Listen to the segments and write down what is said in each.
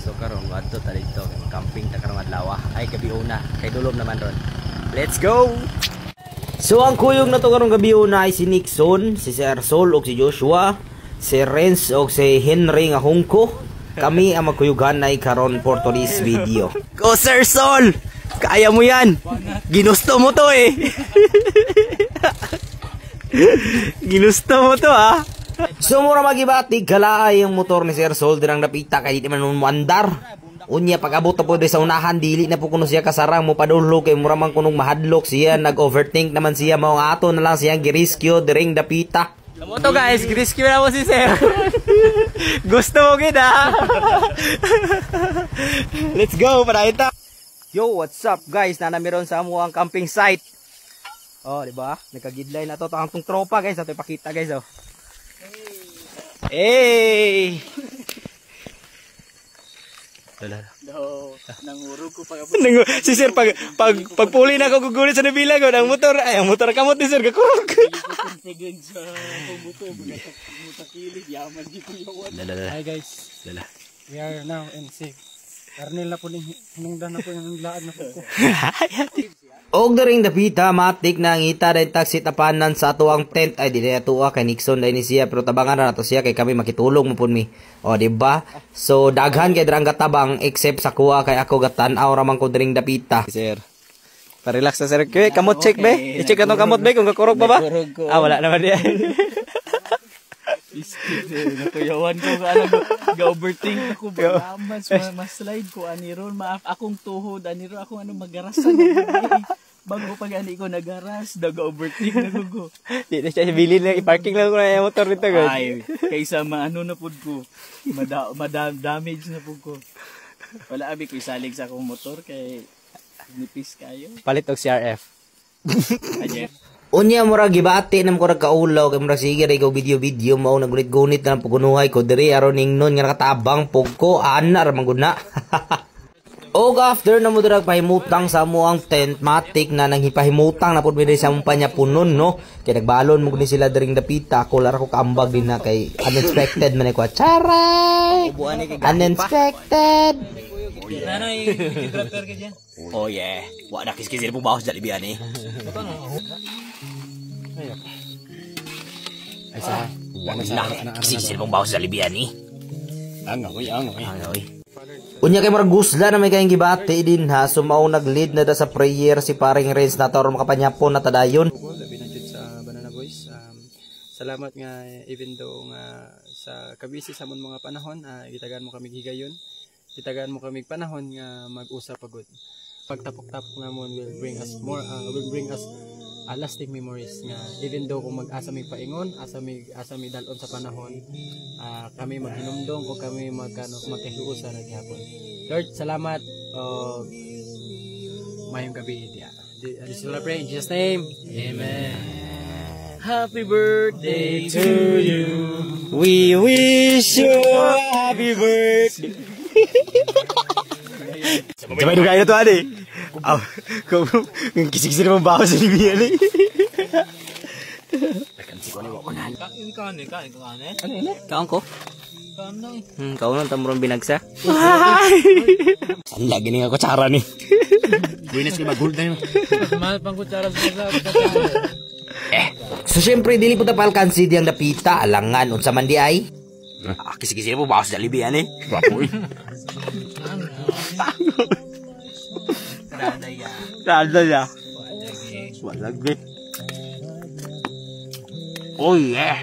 So karon adto ta dito camping ta karong adlaw. Ay gabi una kay dulom naman ron. Let's go. So ang kuyog na to karong gabi una ay si Nixon, si Sir Sol ug si Joshua, si Renz ug si Henry nga hungko. Kami ang magkuyugan ay karon for today's video. Go Sir Sol! Kaya mo yan! Ginusto mo to eh! Ginusto mo to ah! So mura magibatig kalaay yung motor ni Sir Sol dirang napita kay di man mandar. Unya pag abot po sa unahan dili na po kuno siya kasarang mo padulog kay mura man kunong mahadlok siya nag-overthink naman siya mao ato na lang siya girescue diring dapita. Mo to guys, girescue na mo si Sir. Gusto mo gid ah. Let's go para ita. Yo, what's up guys? Nanamiron sa amo ang camping site. Oh, di ba? Nagka-guideline na to ang tong tropa guys, ato ipakita guys oh. Hey! No, nangurog ko pag si Sir pagpuli na ako gugulit sa nabila ko ang motor kamot ni Sir gakurog. Confident sa motor mutakili yaman dito yawan. Hi guys. We are now in safe. Karnel na po hinungdan na po yung laad na po ko. Og daring dapita matik na ngita dahil taxi tapanan sa ato ang tent ay dili ato kay Nixon dahil ni siya pero tabangan na nato siya kay kami makitulog mo pud mi. O di ba? So daghan kay drang gatabang except sa kuha kay ako gatan-aw ra man ko daring dapita. Sir. Pa-relax na sir. Kay kamot check be. I-check atong kamot be kung gakurog pa ba? Ah wala naman diyan. Nakuyawan ko alam ga-overthink ako ba mas slide ko aniron akong tuhod aniron akong magarasan bago pag ani ko nagaras nag-overthink nagugo di na siya bilin lang i-parking lang ko na yung motor nito guys ay kaysa maano na pud ko damage na pud ko wala abi ko isalig sa akong motor kay nipis kayo palit og CRF Jeff. Unya mura gibati nam ko nagkaulaw kay mura sige ray go video mao nagunit-gunit na pagunuhay ko diri aron ningnon nga nakatabang pugko anar manguna. Og after na mo dirag pahimutang sa amo ang tent matik na nang hipahimutang na pud mi sa among panyapunon no kay nagbalon mo guni sila diring dapita ko lara ko kaambag din na kay unexpected man ko charay unexpected. Ano yung driver ka dyan? Oh yeah. Wa na kiskisir mo bawas dali biyan eh. Ay sa. Wa na kiskisir mo bawas dali biyan eh. Angoy. Unya kay marag gusla na may kayong gibati din ha. So mao nag-lead na da sa prayer si paring Renz na tawag makapanyapon na tadayon. Labi na jud sa Banana Boys. Salamat nga even though nga sa kabisi sa among mga panahon gitagan mo kami higayon. Itagaan mo kami panahon nga mag-usap pagod. Pagtapok-tapok namon will bring us lasting memories nga even though kung mag-asa mi paingon, asa mi dalon sa panahon, kami maghinumdong o kami magkahiusa na gihapon. Lord, salamat mayong gabi dia. This is what I pray in Jesus' name. Amen. Happy birthday to you. We wish you a happy birthday. Sabay duga ito ade. Kung kisik-kisik naman bawas sa libiyan eh. Kain ka ne? Ano yun eh? Kaon ko? Kaon lang tamurong binagsa. Ang lagi nga kutsara ni. Buenas ka mag-gold na yun. Mahal pang kutsara sa So syempre dili po tapalkansi diyang dapita alangan unsa man di ay. Kisik-kisik mo bawas sa libiyan eh. Baboy. Radaya. Walagi. Oh yeah.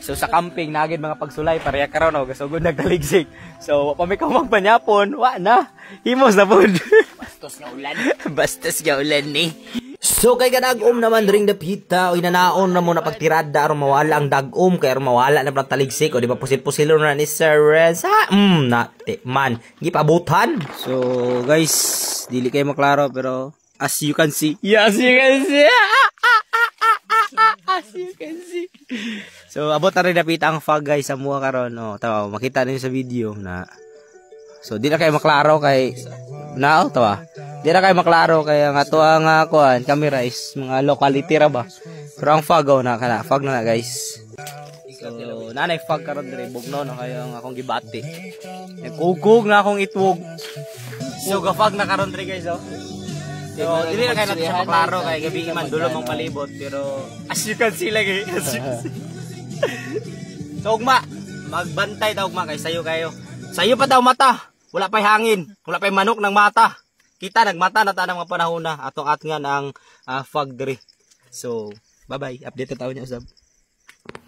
So sa camping nagid mga pagsulay pareha karon og gasugod nagdaligsik. So wa pa may kamagpanyapon, wa na. Himos na pud. Bastos nga ulan ni. So kay kadagom naman ring dapita o inanaon na mo na pagtirada aron mawala ang dagom kay aron mawala na taligsik o di ba pusil-pusilo na ni Sir Renz na man gipabutan. So guys dili kay maklaro pero as you can see as you can see so abot na rin dapita ang fog guys sa mua karon tawa makita niyo sa video na so di na kayo maklaro kay tawa di na kayo maklaro kaya nga to ang camera is mga locality ra ba pero ang fog na kana fog na guys So, nanay fog karon diri bugno na kayo ang akong gibati. Nagkugog na akong itwog. So, gafag na karon diri guys, oh. So, dili na kayo natin siya maklaro kay gabi man dulo mong palibot pero as you can see lagi. So, ugma, magbantay daw ugma kay sayo kayo. Sayo pa daw mata. Wala pa'y hangin. Wala pa'y manok ng mata. Kita nagmata na tanang mga panahon na atong atngan ang fog diri. So, bye-bye. Update na tayo niya usab.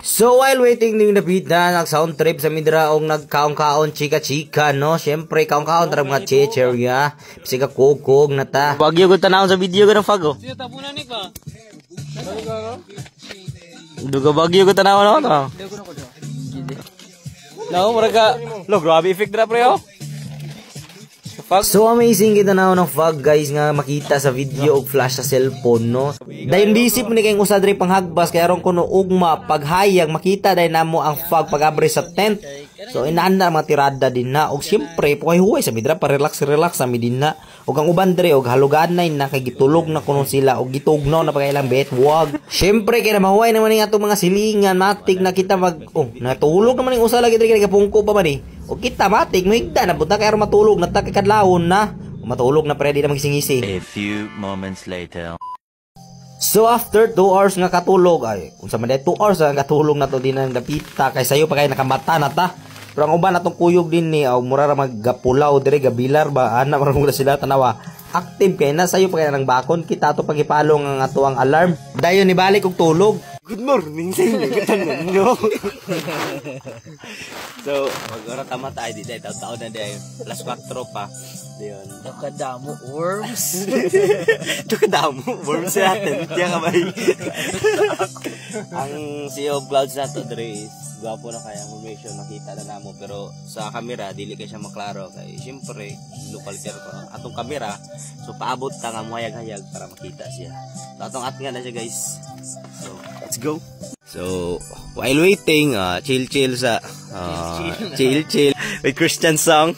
So while waiting ning napita nag sound trip sa midra og nagkaon-kaon chika-chika no. Syempre kaon-kaon tra mga checherya. Bisig ka kukog na ta. Bagyo ko tanawon sa video ko ng fago. Siya tapunan ni ka. Duga bagyo ko tanawon no. No, maraga. Lo grabe effect dra pre oh. So amazing kita na ng fog guys nga makita sa video og flash sa cellphone no. Dayon bisip ni kayong usa diri panghagbas kay aron kuno ugma paghayag makita day namo ang fog pag-abri sa tent. So inaanda mga tirada din na og syempre huway sa midra pa relax sa midina og ang uban diri og haluganay na kay gitulog na kuno sila og gitugnaw na pagailang bet wag. Syempre kay na mahuway naman ning atong mga silingan matik na kita mag natulog naman ning usa lagi diri kay pungko pa man ni. O kita matik mo higda na punta kay matulog na ta kay kadlawon na. Matulog na pwede na magising-ising. A few moments later. So after 2 hours nga katulog ay unsa man 2 hours nga katulog na to din ang dapita kay sayo pa kay nakamata na ta. Pero ang uban atong kuyog din ni mura ra maggapulaw dire gabilar ba ana maramong na sila tanawa. Active kay na sayo pa kay nang bakon kita to pagipalong ang ato ang alarm. Dayon ni balik og tulog. Good morning sa inyo katanan no. So magora ta matay di day taw na day plus 4 pa. Dayon. Nakadamo worms. Nakadamo worms natin. Diya ka bay. Ang CEO Clouds na to dre gwapo na kaya information nakita na namo pero sa camera dili kay siya maklaro kay syempre local pero atong camera so paabot ta nga muhayag-hayag para makita siya. So atong at nga na siya guys. So let's go. So while waiting chill sa chill with Christian song.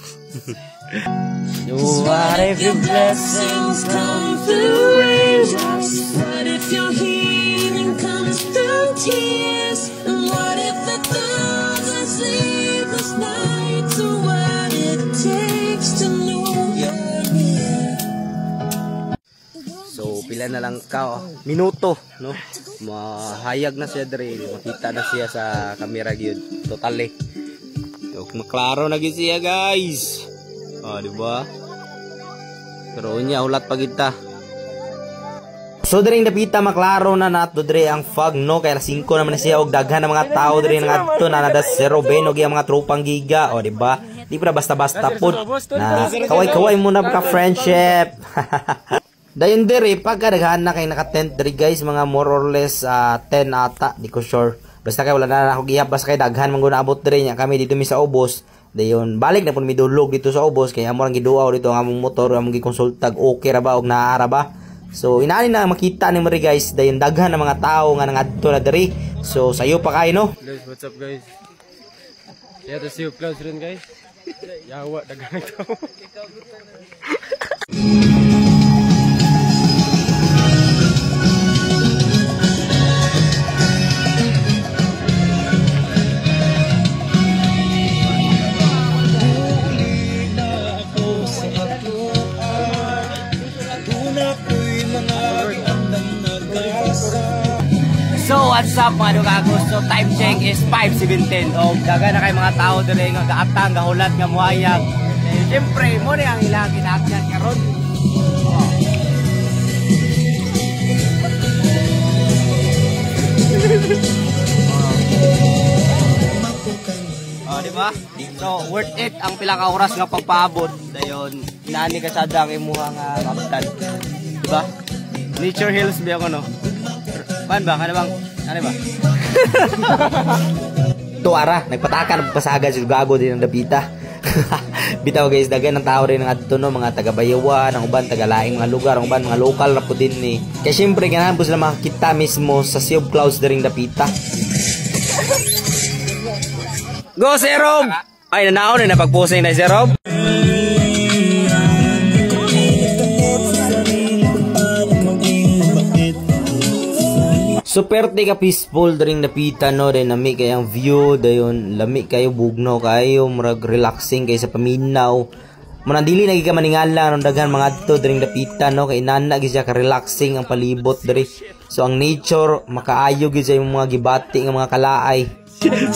What if your blessings come through raindrops? What if your healing comes through tears? And what if the thousand sleepless nights are what it takes to know you're here? So pila na lang ka minuto no? Mahayag na siya diri, makita na siya sa camera gyud totally. So maklaro na gyud siya guys. Di ba? Pero unya ulat pa kita. So diri napita maklaro na nato diri ang fog no kay 5 naman na siya og daghan ng mga tao diri ngadto na nada 0 benog ang mga tropang giga di ba? Di pa basta-basta pud na kaway-kaway muna ka friendship. Dayon diri pagka daghan na kay naka-tent diri guys mga more or less 10 ata di ko sure. Basta kay wala na ako gihap basta kay daghan man guna abot diri nya kami dito mi sa ubos. Dayon balik na pud mi dulog dito sa ubos kay amo ang giduaw dito ang among motor among gikonsultag okay ra ba og naara ba. So inaani na makita ni mari guys dayon daghan ng mga tao nga nangadto na diri. So sayo pa kay no. Guys, what's up guys? Yeah, to see you close rin guys. Yawa daghan ng tao. So what's up mga dugagos? So time check is 5:17. O daga na kay mga tao diri nga gaatang gahulat nga muhayag. Siyempre mo ni ang ilang ginaakyan karon. Di ba? So worth it ang pila ka oras nga pagpaabot. Dayon inani ka sada ang imuha nga kaptan. Di ba? Nature Hills biya ko no. Pan ba? Ano bang? Ano ba? Tuara, nagpatakan pasaga sa gago din ng dapita. Bitaw guys, dagan ng tao rin ng adto no, mga taga Bayawan, ang uban taga laing mga lugar, ang uban mga lokal na po din ni. Kaya syempre ganahan po sila makakita mismo sa Sea of Clouds din dapita. Go Serob! Ay nanaon na napagpusay na Serob. Super ka peaceful dring napita no, then lami kayang view dayon, lami kayo bugno kayo murag relaxing kay sa paminaw. Manandili na ka maningala nung daghan mga adto dring napita no, kay nana gyud siya ka relaxing ang palibot diri. So ang nature makaayo gyud sa imong mga gibati nga mga kalaay.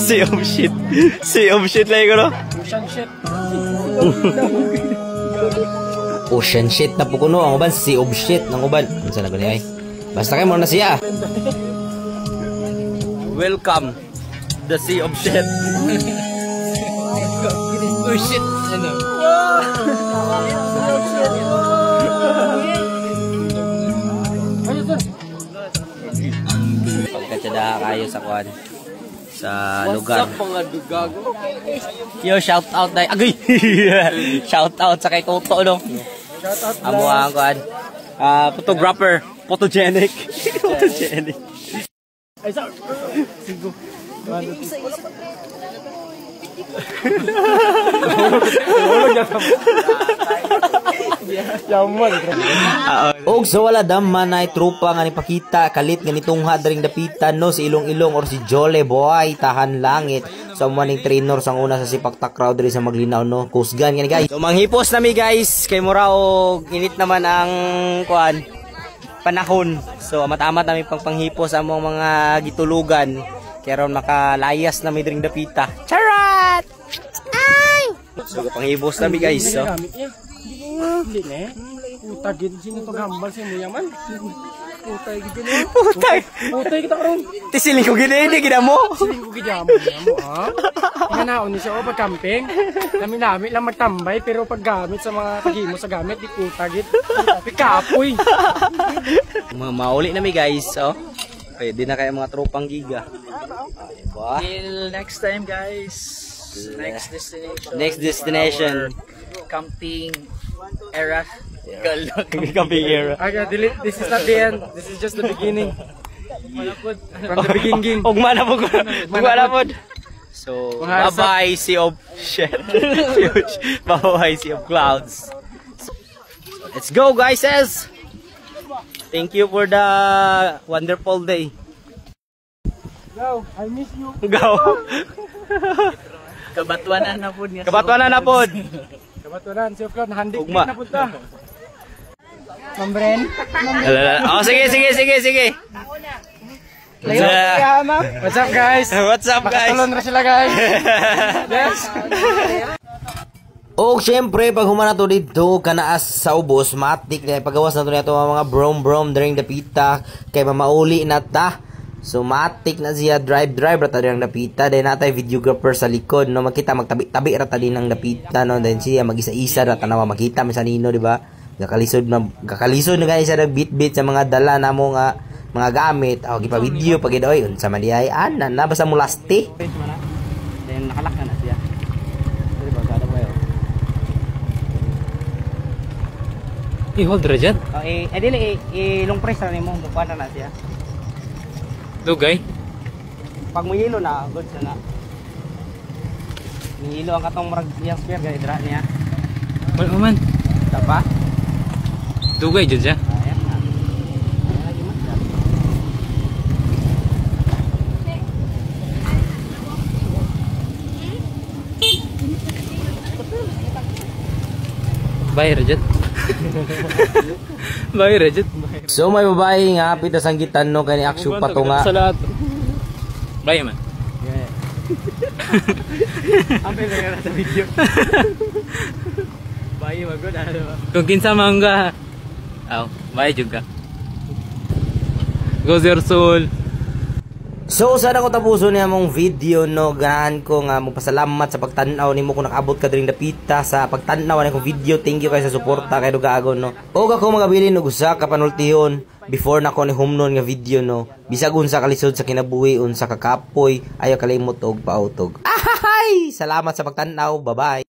Sea of shit. Sea of shit lang ko no. Ocean shit na po kuno ang uban, sea of shit ng uban. Unsa na gani ay? Basta kay mo na siya. Welcome the sea of shit. Oh shit. Ano? Pagkatsada kayo sa kwan sa lugar. What's up mga dugago? Yo, shout out dai. Agay. Shout out sa kay Toto no. Shout out Amo ang kwan. Photographer, photogenic. Photogenic. Ay sa sigo. Og sa wala daman ay trupa nga nipakita kalit nga nitungha dring dapitan no si Ilong-Ilong or si Jole boy tahan langit sa maning trainer sang una sa sipak takraw diri sa Maglinaw no kusgan gani guys. So manghipos nami guys kay mura og init naman ang kuan panahon. So amat-amat nami panghipos sa among mga gitulugan kay ron makalayas nami dring dapita. Charat! Ay! So panghipos nami guys. So Hindi na. Putagin sino to gambal sa mo yaman. Putay gid ni. Putay kita karon. Tisiling ko gini gina mo. Siling ko gid mo ha. Nganaon ni siya pag camping. Nami lang magtambay pero pag gamit sa mga tagimo sa gamit di putagit. Pikapoy. Mauli na mi guys. Oh. Pwede na kaya mga tropang giga. Diba? Till next time guys. Next destination. Next destination. Camping era. Camping era. Aga delete. This is not the end. This is just the beginning. From the beginning. Ugma na po. Ugma na po. So, bye-bye sea of shit. Bye-bye sea of clouds. Let's go guys. Thank you for the wonderful day. Go. I miss you. Go. Kabatuanan na po niya. Kabatuanan na po. Kabatuanan. Si Oflon. Handik Ugma. na punta. Mambren. Oh, sige. What's up guys? What's up guys? Makatulon na sila guys. Yes. O syempre pag humana to dito kanaas sa ubos matik na pagawas na to nito mga brom during dapita kay mamauli na ta. So matik na siya drive rata dirang dapita then natay videographer sa likod no makita magtabi rata din ang dapita no then siya mag-isa-isa rata na makita mi sa nino di ba? Gakalisod na gani siya nagbit-bit sa mga dala namo nga mga gamit. O gipa video pag idoy unsa man di ay ana na basta mulasti. Then nakalak na siya. Dili ba kada ba yo? I-hold ra dyan. Oh, dili long press na nimo bukan na siya. Dugay. Pag mahilo na, good na. Mahilo ang katong marag yang spear gani dra niya. Wala man. Tapa? Dugay dyan siya. Ayan na. Bayar dyan. Bayar dyan. So may babae nga apit sa gitan no kani aksyon pa to nga. Bayar man. Ampe na sa video. Bayi magod ano. Kung kinsa man ka. Aw, bayar jud ka. Go Zero Soul. So sana ko tapuson niya mong video no ganahan ko nga magpasalamat sa pagtan-aw nimo kung nakaabot ka dring dapita sa pagtan-aw ni kong video. Thank you kay sa suporta kay dugagon no. Og ako magabilin og usa ka panultihon before na ko ni humnon nga video no. Bisag unsa kalisod sa kinabuhi unsa ka kapoy ayo kalimot og pautog. Ahay! Salamat sa pagtan-aw. Bye-bye.